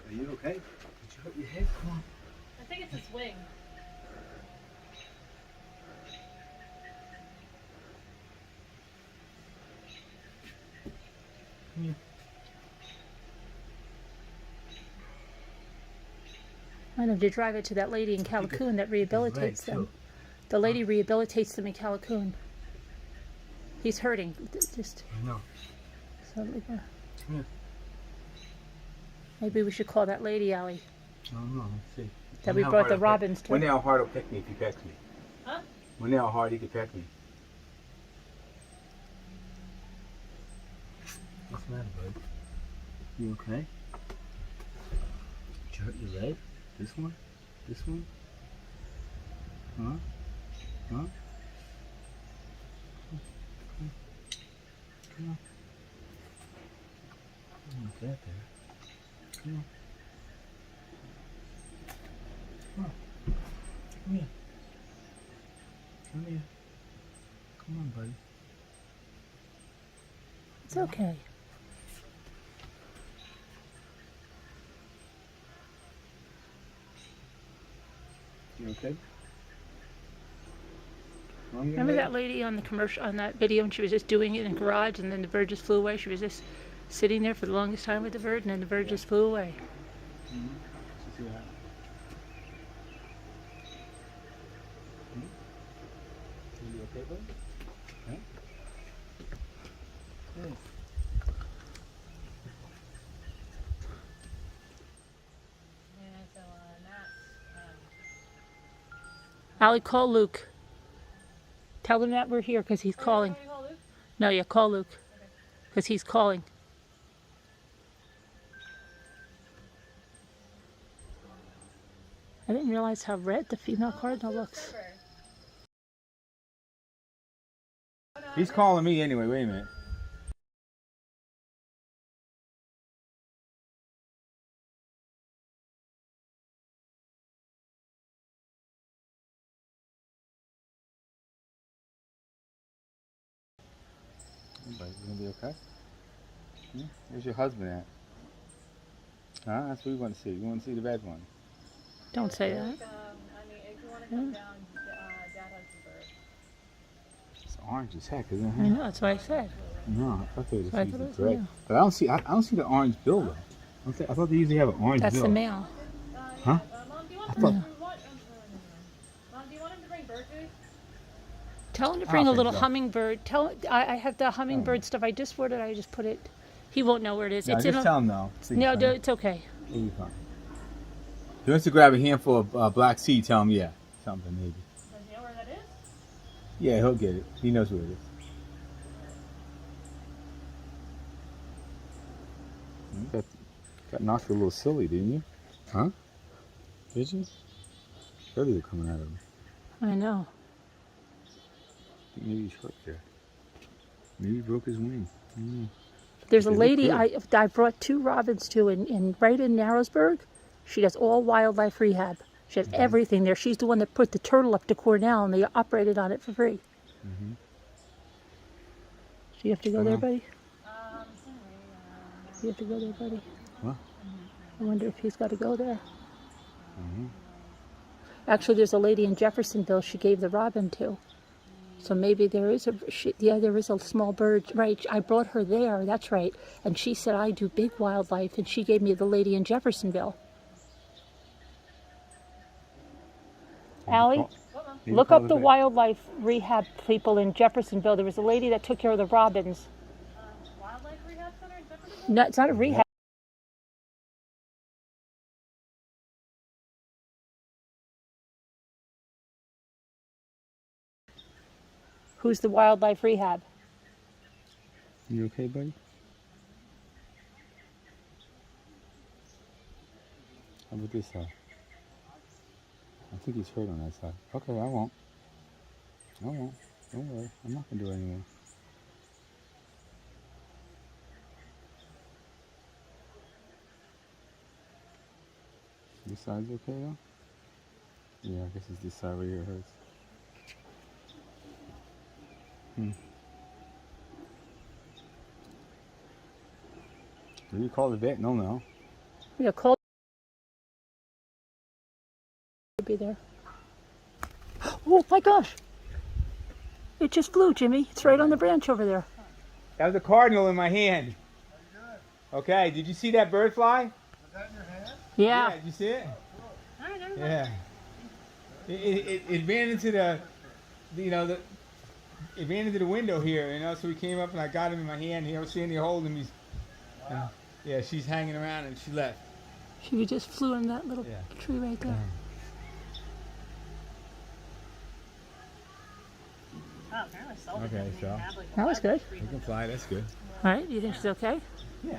Are you okay? Did you hurt your head? Come on. I think it's his wing. Come here. I know, to drive it to that lady in Calico that rehabilitates them. The lady rehabilitates them in Calico. He's hurting. Just. I know. So, Come here. maybe we should call that lady, Allie. I don't know. Let's see. That we brought the robins to. Wonder how hard he'll peck me if he pecks me. Huh? Wonder how hard he could peck me. What's the matter, bud? You okay? Did you hurt your leg? This one? This one? Huh? Huh? Come on. Not that there. Come on. Come on. Come here. Come here. Come on, buddy. It's okay. You okay? Remember that lady on the commercial, on that video, and she was just doing it in the garage, and then the bird just flew away? She was just sitting there for the longest time with the bird, and then the bird just flew away. Mm-hmm. Let's see what happens. You okay, bud? Huh? Hey. Allie, call Luke. Tell him that we're here because he's calling. Call Luke? No, yeah, call Luke because he's calling. I didn't realize how red the female cardinal looks. He's calling me anyway. Wait a minute. Everybody, you gonna be okay? Where's your husband at? Huh? That's what we want to see. We want to see the bad one. Don't say that. I mean, if you want to come down, Dad has the bird. It's orange as heck, isn't I it? know, that's what I said. No, I thought they I would thought it was gray. male. But I don't see the orange bill though. I thought they usually have an orange That's bill. the male. Huh? Mom, do you want I him thought- to Mom, do you want him to bring bird food? Tell him to I bring a don't little think so. hummingbird. I have the hummingbird stuff. I just ordered. I just put it. He won't know where it is. No, It's just in a, tell him no. no, it's okay. He'll be fine. If he wants to grab a handful of black seed, tell him yeah. Something maybe. Does he know where that is? Yeah, he'll get it. He knows where it is. You got knocked a little silly, didn't you? Huh? Did you? Feathers are coming out of him. I know. I think maybe he's hurt there. Maybe he broke his wing. There's a They look lady good. I brought 2 robins to in right in Narrowsburg. She does all wildlife rehab. She has everything there. She's the one that put the turtle up to Cornell, and they operated on it for free. Mm-hmm. Do you have to go there, buddy? Sorry. Do you have to go there, buddy? What? I wonder if he's got to go there. Mm-hmm. Actually, there's a lady in Jeffersonville she gave the robin to. So maybe there is there is a small bird. Right, I brought her there, that's right. And she said, I do big wildlife, and she gave me the lady in Jeffersonville. Allie, look up the wildlife rehab people in Jeffersonville. There was a lady that took care of the robins. Wildlife Rehab Center in Jeffersonville? No, it's not a rehab. Who's the wildlife rehab? You okay, buddy? How about this side? I think he's hurt on that side. Okay, I won't. Don't worry. I'm not gonna do it anymore. This side's okay though? Yeah, I guess it's this side right here hurts. Will you call the vet? No. Yeah, call Should be there. Oh my gosh! It just flew, Jimmy. It's right on the branch over there. That was a cardinal in my hand. Okay, did you see that bird fly? Was that in your hand? Yeah. Did you see it? I don't know. Yeah. It ran into the, you know, it ran into the window here, you know, so we came up and I got him in my hand. I was seeing you holding him. Wow. Yeah, she's hanging around and she left. She just flew in that little Yeah. tree right there. Oh, apparently Sullivan Okay, doesn't even so- have, like, a That was good. weather You can fly, that's good. All right, you think she's okay? Yeah.